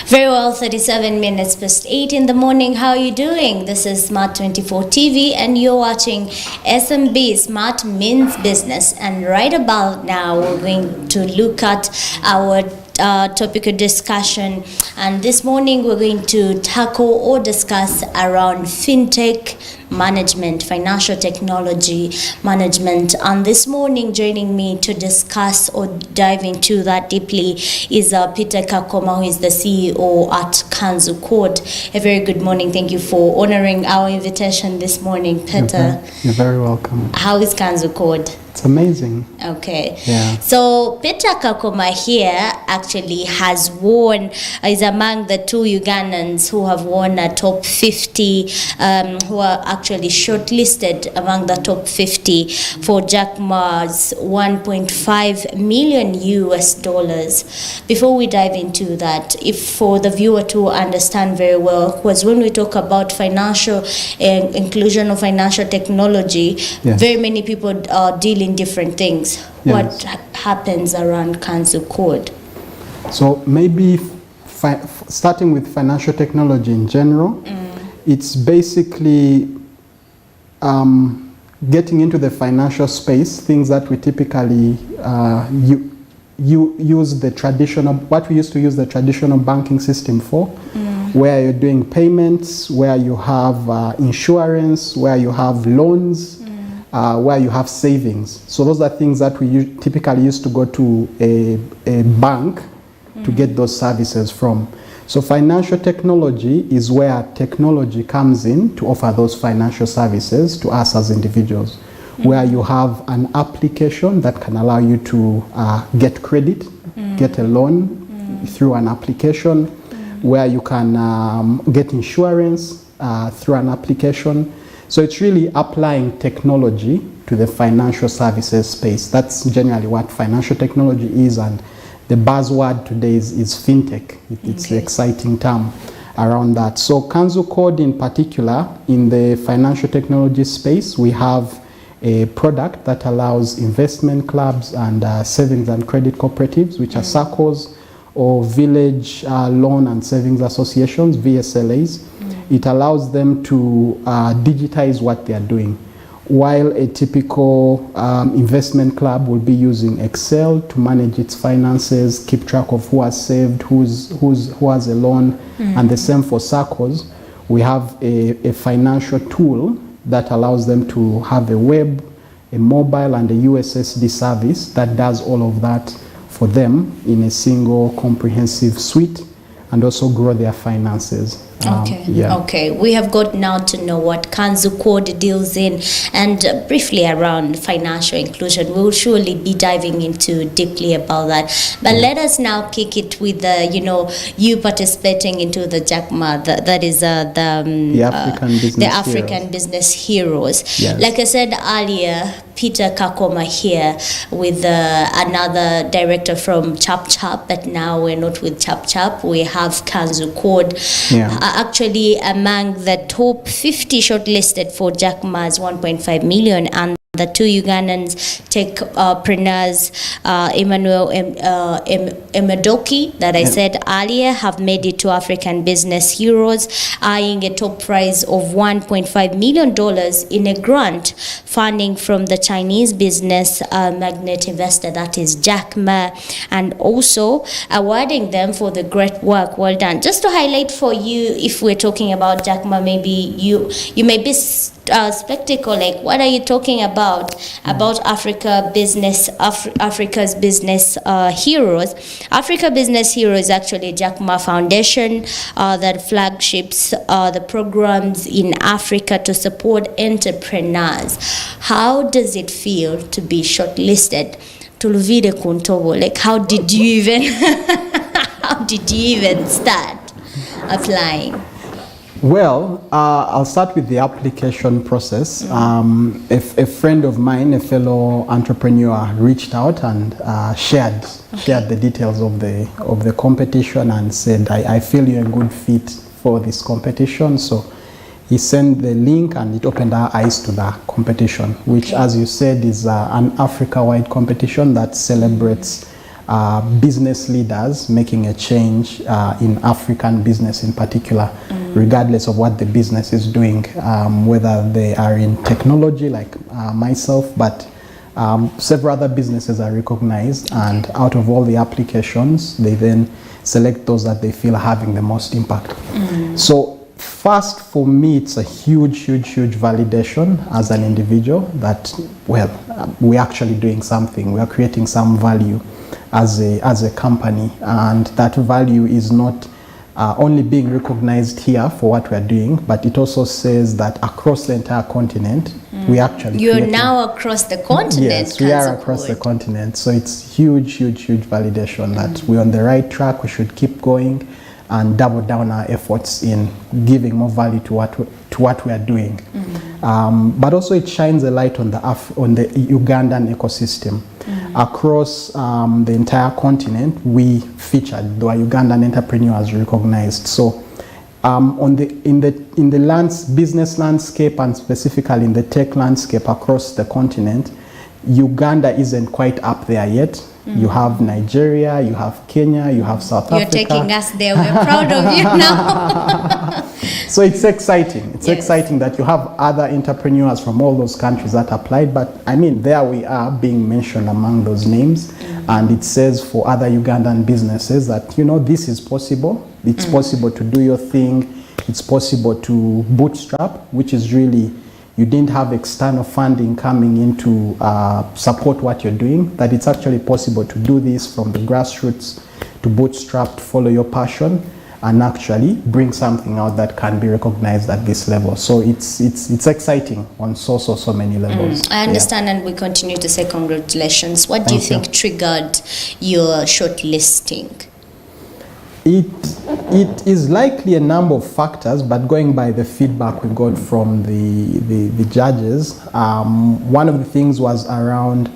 Very well, 37 minutes past 8 in the morning. How are you doing? This is Smart 24 TV and you're watching SMB, Smart Means Business. And right about now, we're going to look at our topic of discussion. And this morning, we're going to tackle or discuss around fintech management, financial technology management. And this morning, joining me to discuss or dive into that deeply is Peter Kakoma, who is the CEO at Kanzu Code. A very good morning. Thank you for honoring our invitation this morning, Peter. You're very welcome. How is Kanzu Code? It's amazing. Okay. Yeah. So Peter Kakoma here actually has won, is among the two Ugandans who have won a top 50, who are actually shortlisted among the top 50 for Jack Ma's 1.5 million US dollars. Before we dive into that, if for the viewer to understand very well, because when we talk about financial inclusion of financial technology, Yes. very many people deal in different things. Yes. What happens around Kanzu Code? So maybe starting with financial technology in general, it's basically getting into the financial space, things that we typically use the traditional, what we used to use the traditional banking system for, where you're doing payments, where you have insurance, where you have loans, where you have savings. So those are things that we typically used to go to a bank to get those services from. So financial technology is where technology comes in to offer those financial services to us as individuals, where you have an application that can allow you to get credit, get a loan through an application, where you can get insurance through an application. So it's really applying technology to the financial services space. That's generally what financial technology is, and the buzzword today is fintech. It's the exciting term around that. So Kanzu Code in particular, in the financial technology space, we have a product that allows investment clubs and savings and credit cooperatives, which are SSONKOs, or village loan and savings associations, VSLAs. It allows them to digitize what they are doing. While a typical investment club will be using Excel to manage its finances, keep track of who has saved, who has a loan, and the same for SSONKOs, we have a financial tool that allows them to have a web, a mobile, and a USSD service that does all of that for them in a single comprehensive suite, and also grow their finances. Okay. We have got now to know what Kanzu Code deals in, and briefly around financial inclusion. We will surely be diving into deeply about that. But let us now kick it with you participating into the Jack Ma, that is the African Business Heroes. Yes. Like I said earlier, Peter Kakoma here with another director from Chap Chap, but now we're not with Chap Chap. We have Kanzu Code, actually among the top 50 shortlisted for Jack Ma's 1.5 million, and the two Ugandans techpreneurs, Emmanuel Emedoki, that I said earlier, have made it to African Business Heroes, eyeing a top prize of $1.5 million in a grant funding from the Chinese business magnet investor, that is Jack Ma, and also awarding them for the great work. Well done. Just to highlight for you, if we're talking about Jack Ma, maybe you may be spectacle, like what are you talking about Africa's business heroes? Africa Business Heroes actually Jack Ma Foundation that flagships the programs in Africa to support entrepreneurs. How does it feel to be shortlisted? Tuluvide Kuntobo, like how did you even start applying? Well, I'll start with the application process. A friend of mine, a fellow entrepreneur, reached out and shared the details of the competition and said, I feel you're a good fit for this competition. So he sent the link and it opened our eyes to the competition, which, as you said, is an Africa-wide competition that celebrates business leaders making a change in African business in particular, regardless of what the business is doing, whether they are in technology like myself, but several other businesses are recognized, and out of all the applications, they then select those that they feel are having the most impact. So first, for me, it's a huge validation as an individual that, well, we're actually doing something. We are creating some value as a company, and that value is not only being recognized here for what we're doing, but it also says that across the entire continent, we actually You're now across the continent. Yes, we are across the continent. So it's huge validation that we're on the right track. We should keep going and double down our efforts in giving more value to what we are doing. But also it shines a light on the Ugandan ecosystem. Across the entire continent, we featured, the Ugandan entrepreneurs recognized. So in the business landscape, and specifically in the tech landscape across the continent, Uganda isn't quite up there yet. You have Nigeria, you have Kenya, you have South Africa. You're taking us there. We're proud of you now. So it's exciting. It's exciting that you have other entrepreneurs from all those countries that applied. But I mean, there we are being mentioned among those names. And it says for other Ugandan businesses that, you know, this is possible. It's possible to do your thing. It's possible to bootstrap, which is really, you didn't have external funding coming in to support what you're doing, that it's actually possible to do this from the grassroots, to bootstrap, to follow your passion, and actually bring something out that can be recognized at this level. So it's exciting on so many levels. I understand, and we continue to say congratulations. What do you think triggered your shortlisting? It is likely a number of factors, but going by the feedback we got from the judges, one of the things was around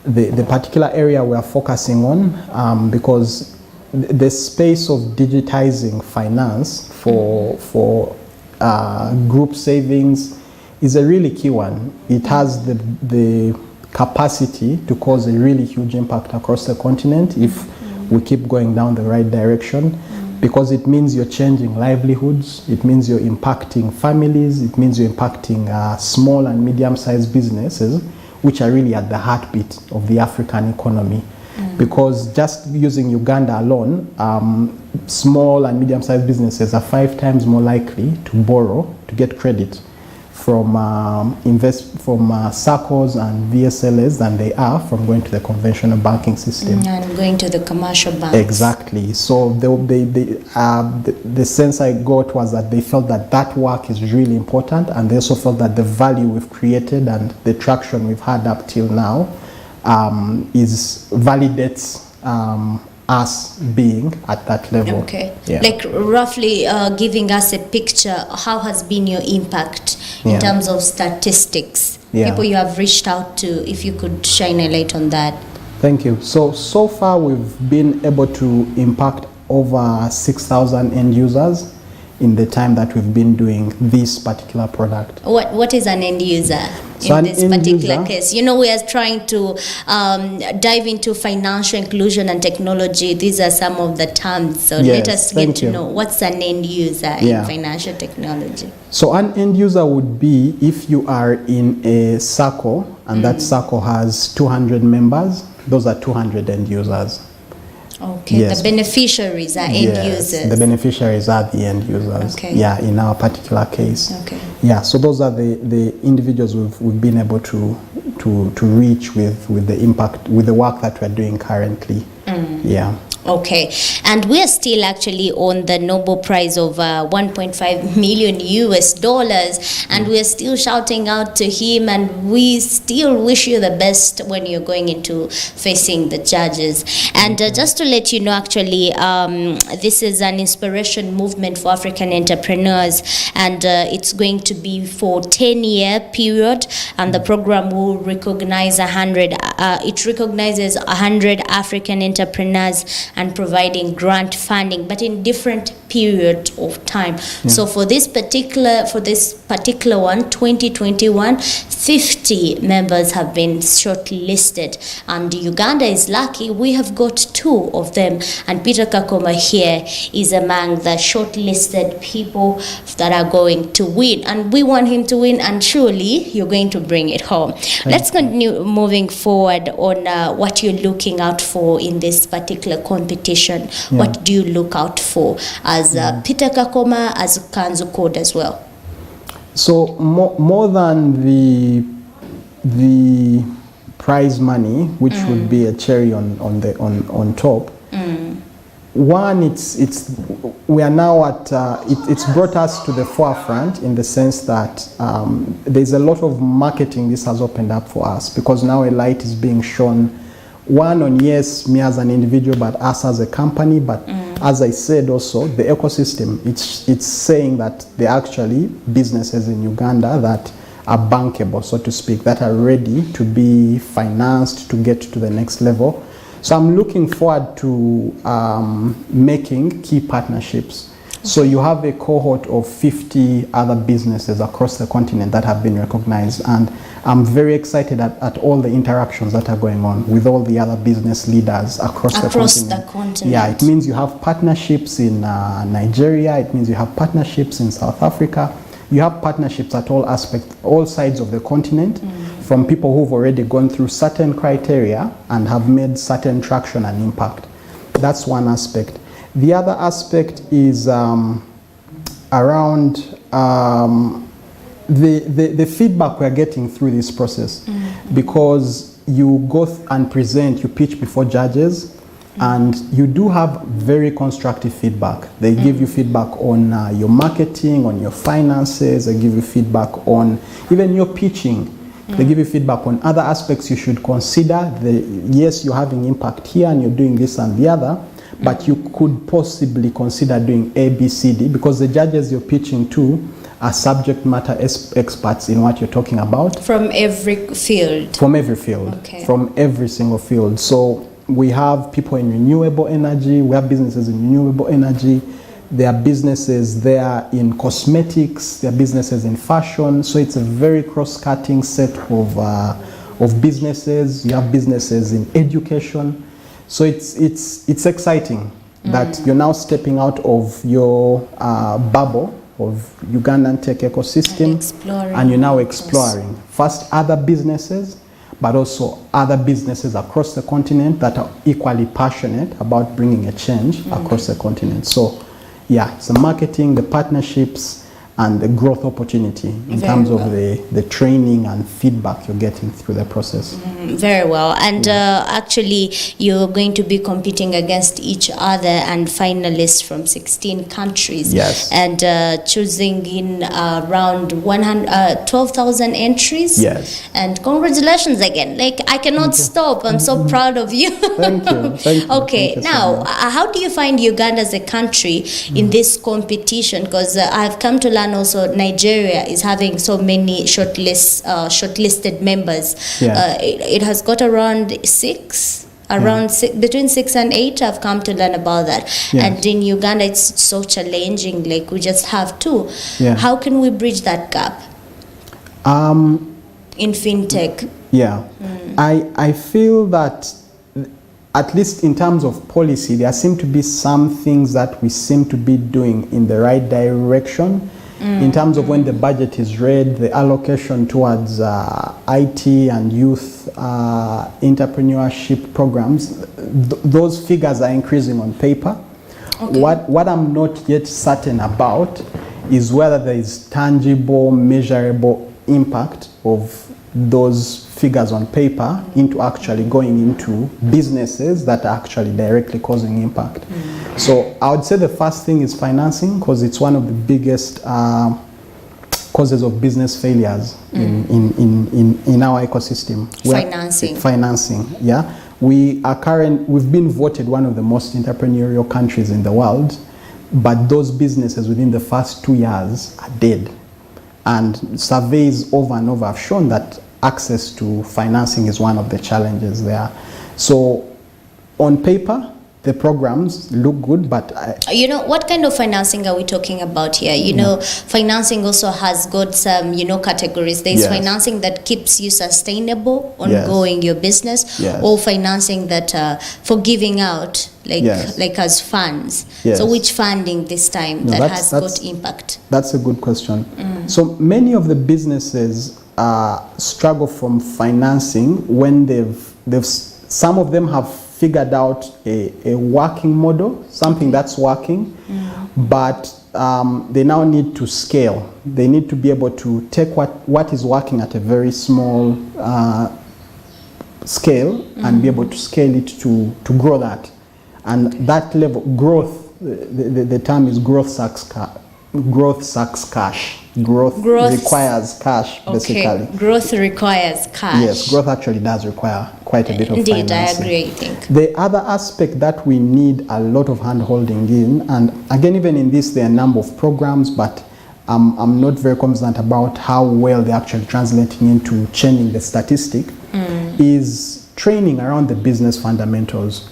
the particular area we are focusing on, because the space of digitizing finance for group savings is a really key one. It has the capacity to cause a really huge impact across the continent if we keep going down the right direction, because it means you're changing livelihoods, it means you're impacting families, it means you're impacting small and medium-sized businesses, which are really at the heartbeat of the African economy. Because just using Uganda alone, small and medium-sized businesses are 5 times more likely to borrow, to get credit from SACCOs and VSLs than they are from going to the conventional banking system. And going to the commercial banks. Exactly. So the sense I got was that they felt that work is really important, and they also felt that the value we've created and the traction we've had up till now validates us being at that level. Okay. Yeah. Like roughly giving us a picture, how has been your impact in terms of statistics? People you have reached out to, if you could shine a light on that. Thank you. So far we've been able to impact over 6,000 end users in the time that we've been doing this particular product. What is an end user in this particular case? You know, we are trying to dive into financial inclusion and technology. These are some of the terms. So let us get to know what's an end user in financial technology. So an end user would be if you are in a SACCO and that SACCO has 200 members, those are 200 end users. Okay, yes. The beneficiaries are end users. The beneficiaries are the end users. Okay. Yeah, in our particular case. Okay. Yeah, so those are the individuals we've been able to reach with the impact, with the work that we're doing currently. Yeah. Okay, and we are still actually on the Nobel Prize of 1.5 million US dollars, and we are still shouting out to him, and we still wish you the best when you're going into facing the judges. And just to let you know, actually, this is an inspiration movement for African entrepreneurs, and it's going to be for 10-year period, and the program will recognize 100. It recognizes 100 African entrepreneurs and providing grant funding, but in different period of time. So for this particular one, 2021, 50 members have been shortlisted, and Uganda is lucky. We have got 2 of them, and Peter Kakoma here is among the shortlisted people that are going to win, and we want him to win, and surely you're going to bring it home. Let's continue moving forward on what you're looking out for in this particular competition. What do you look out for as Peter Kakoma, as Kanzu Code as well? So more than the prize money, which would be a cherry on top. One, we are now at it's brought us to the forefront in the sense that there's a lot of marketing this has opened up for us, because now a light is being shone, one on yes, me as an individual, but us as a company, but as I said also, the ecosystem, it's saying that there are actually businesses in Uganda that are bankable, so to speak, that are ready to be financed to get to the next level. So I'm looking forward to making key partnerships. So you have a cohort of 50 other businesses across the continent that have been recognized, and I'm very excited at all the interactions that are going on with all the other business leaders across the continent. Yeah, it means you have partnerships in Nigeria, it means you have partnerships in South Africa, you have partnerships at all aspects, all sides of the continent, from people who've already gone through certain criteria and have made certain traction and impact. That's one aspect. The other aspect is around the feedback we're getting through this process, because you go and present, you pitch before judges, and you do have very constructive feedback. They give you feedback on your marketing, on your finances, they give you feedback on even your pitching. They give you feedback on other aspects you should consider. Yes, you're having impact here and you're doing this and the other, but you could possibly consider doing A, B, C, D, because the judges you're pitching to are subject matter experts in what you're talking about. From every field? From every field. Okay. From every single field. So we have people in renewable energy, we have businesses in renewable energy, there are businesses there in cosmetics, there are businesses in fashion, so it's a very cross-cutting set of businesses. You have businesses in education. So it's exciting that you're now stepping out of your bubble of Ugandan tech ecosystem, and you're now exploring first other businesses, but also other businesses across the continent that are equally passionate about bringing a change across the continent. So yeah, it's the marketing, the partnerships, and the growth opportunity in terms of the training and feedback you're getting through the process. Very well. And actually, you're going to be competing against each other and finalists from 16 countries. Yes. And choosing in around 12,000 entries. Yes. And congratulations again. Like, I cannot stop. I'm so proud of you. Thank you. Thank you. Okay. Thank you now, so much. how do you find Uganda as a country in this competition? Because I've come to learn also Nigeria is having so many shortlisted members. Yeah. It has got around six, between 6 and 8. I've come to learn about that. Yes. And in Uganda, it's so challenging. Like, we just have 2. Yeah. How can we bridge that gap in fintech? Yeah, I feel that at least in terms of policy, there seem to be some things that we seem to be doing in the right direction. In terms of when the budget is read, the allocation towards IT and youth entrepreneurship programs, those figures are increasing on paper. Okay. What I'm not yet certain about is whether there is tangible, measurable impact of those figures on paper into actually going into businesses that are actually directly causing impact. So I would say the first thing is financing, because it's one of the biggest causes of business failures in our ecosystem. Financing, yeah. We've been voted one of the most entrepreneurial countries in the world, but those businesses within the first 2 years are dead. And surveys over and over have shown that access to financing is one of the challenges there. So on paper, the programs look good, but what kind of financing are we talking about here? Financing also has got some, categories. There's financing that keeps you sustainable, ongoing your business, or financing that for giving out, like as funds. So which funding this time has got impact? That's a good question. So many of the businesses struggle from financing when some of them have figured out a working model, something that's working, but they now need to scale. They need to be able to take what is working at a very small scale and be able to scale it to grow that. And that level, growth, the term is growth sucks cash. Growth requires cash, basically. Growth requires cash. Yes, growth actually does require quite a bit of financing. Indeed, I agree, I think. The other aspect that we need a lot of hand-holding in, and again, even in this, there are a number of programs, but I'm not very confident about how well they're actually translating into changing the statistic, is training around the business fundamentals.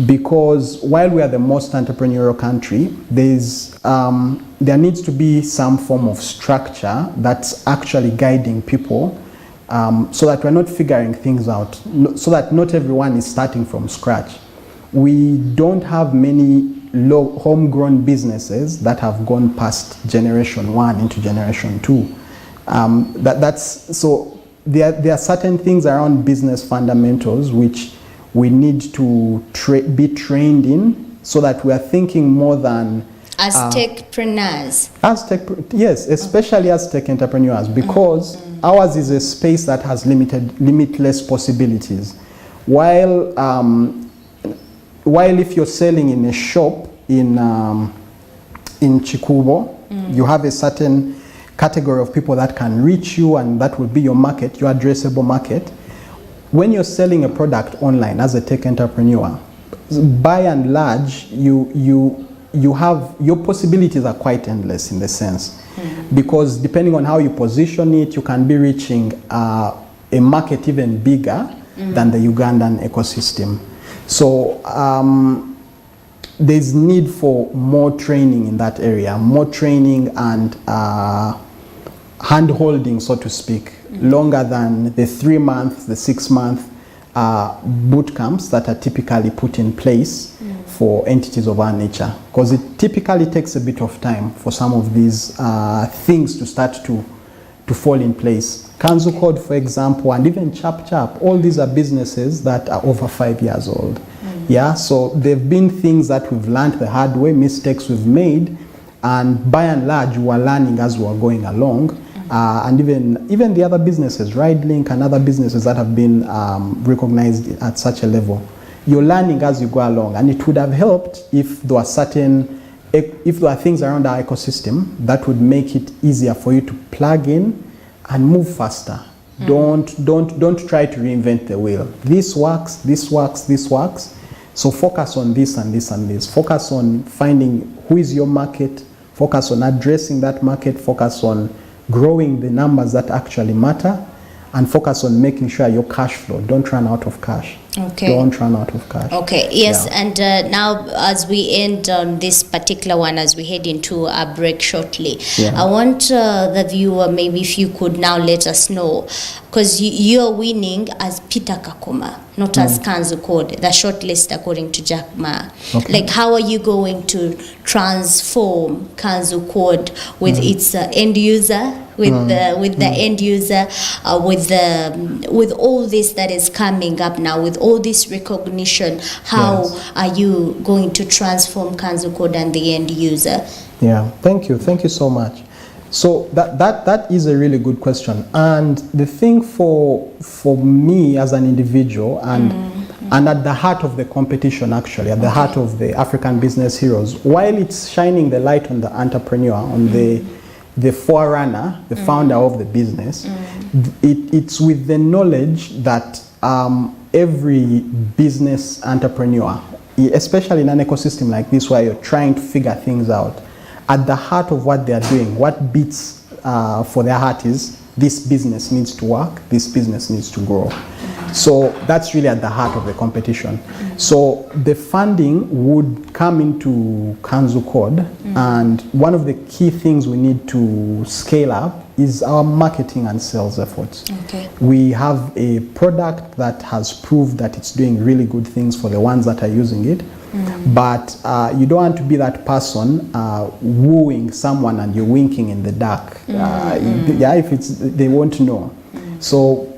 Because while we are the most entrepreneurial country, there needs to be some form of structure that's actually guiding people, so that we're not figuring things out, so that not everyone is starting from scratch. We don't have many homegrown businesses that have gone past generation 1 into generation 2. So there are certain things around business fundamentals which we need to be trained in, so that we are thinking more than as techpreneurs. Yes, especially as tech entrepreneurs, because ours is a space that has limitless possibilities. While if you're selling in a shop in Chikubo, you have a certain category of people that can reach you, and that will be your market, your addressable market. When you're selling a product online as a tech entrepreneur, by and large, you have, your possibilities are quite endless in the sense, because depending on how you position it, you can be reaching a market even bigger than the Ugandan ecosystem. So there's need for more training in that area, more training and hand-holding, so to speak, longer than the 3-month, the 6-month boot camps that are typically put in place for entities of our nature. Because it typically takes a bit of time for some of these things to start to fall in place. Kanzu Code, for example, and even Chap Chap, all these are businesses that are over 5 years old. Yeah, so they've been things that we've learned the hard way, mistakes we've made, and by and large, we are learning as we are going along. And even the other businesses, RideLink and other businesses that have been recognized at such a level, you're learning as you go along. And it would have helped if there were things around our ecosystem that would make it easier for you to plug in and move faster. Don't try to reinvent the wheel. This works, this works, this works. So focus on this and this and this. Focus on finding who is your market. Focus on addressing that market. Focus on growing the numbers that actually matter, and focus on making sure your cash flow, don't run out of cash. Okay. Don't run out of cash. Okay, yes, yeah. And now as we end on this particular one, as we head into a break shortly, I want the viewer, maybe if you could now let us know, because you're winning as Peter Kakuma, not as Kanzu Code, the shortlist according to Jack Ma. Okay. Like, how are you going to transform Kanzu Code with its end user, with the end user, with all this that is coming up now, with all this recognition? How are you going to transform Kanzu Code and the end user? Yeah, thank you so much. So that is a really good question, and the thing for me as an individual, and at the heart of the competition, actually at the heart of the African Business Heroes, while it's shining the light on the entrepreneur, on the forerunner, the founder of the business, it's with the knowledge that every business entrepreneur, especially in an ecosystem like this where you're trying to figure things out, at the heart of what they're doing, what beats for their heart is, this business needs to work, this business needs to grow. So that's really at the heart of the competition. So the funding would come into Kanzu Code, and one of the key things we need to scale up is our marketing and sales efforts. Okay. We have a product that has proved that it's doing really good things for the ones that are using it. But you don't want to be that person wooing someone and you're winking in the dark. Yeah, if they won't know. So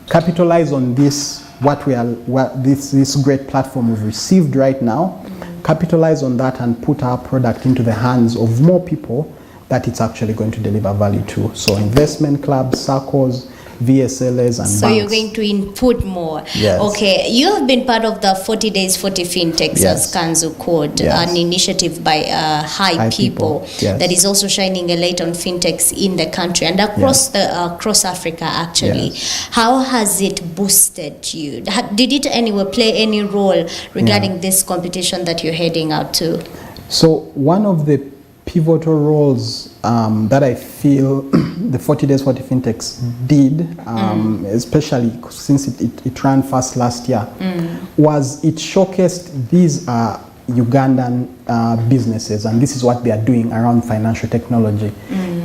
capitalize on this, this great platform we've received right now. Capitalize on that and put our product into the hands of more people that it's actually going to deliver value to. So investment clubs, SACCOs, VSLs and so banks. you're going to input more. Yes. Okay, you have been part of the 40 Days 40 Fintechs Yes. as Kanzu Code, Yes. an initiative by High People Yes. that is also shining a light on fintechs in the country and across across Africa actually. Yes. How has it boosted you? Did it anywhere play any role regarding this competition that you're heading out to? So one of the pivotal roles that I feel the 40 Days 40 Fintechs did, especially since it ran fast last year, was it showcased these are Ugandan businesses and this is what they are doing around financial technology.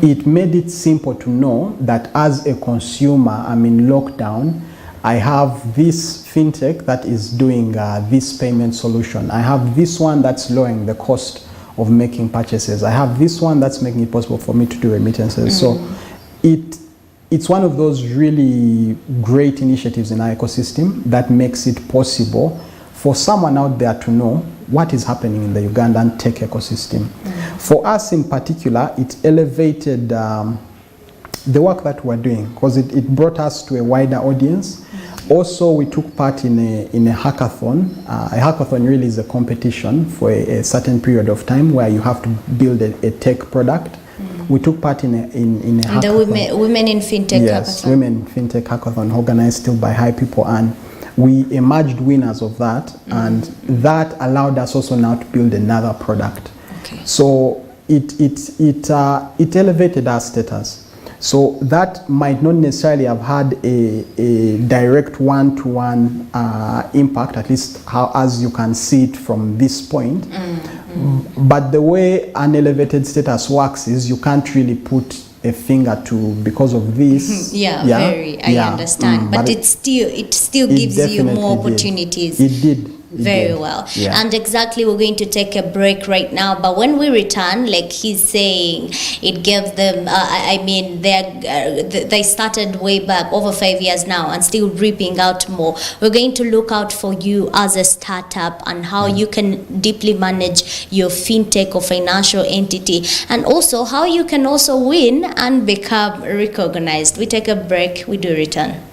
It made it simple to know that as a consumer, I'm in lockdown, I have this fintech that is doing this payment solution. I have this one that's lowering the cost of making purchases. I have this one that's making it possible for me to do remittances. So it's one of those really great initiatives in our ecosystem that makes it possible for someone out there to know what is happening in the Ugandan tech ecosystem. For us in particular, it elevated the work that we're doing because it brought us to a wider audience. Also, we took part in a hackathon. A hackathon really is a competition for a certain period of time where you have to build a tech product. We took part in a hackathon. The Women in Fintech Yes, hackathon. Women in Fintech hackathon organized still by High People, and we emerged winners of that, and that allowed us also now to build another product. Okay. So it elevated our status. So that might not necessarily have had a direct one-to-one impact, at least as you can see it from this point. But the way an elevated status works is you can't really put a finger to because of this. I understand. But it still gives you more opportunities. It did. Very well. Yeah. And exactly, we're going to take a break right now, but when we return, like he's saying, it gave them they started way back over 5 years now and still reaping out more. We're going to look out for you as a startup and how you can deeply manage your fintech or financial entity, and also how you can also win and become recognized. We take a break, we do return.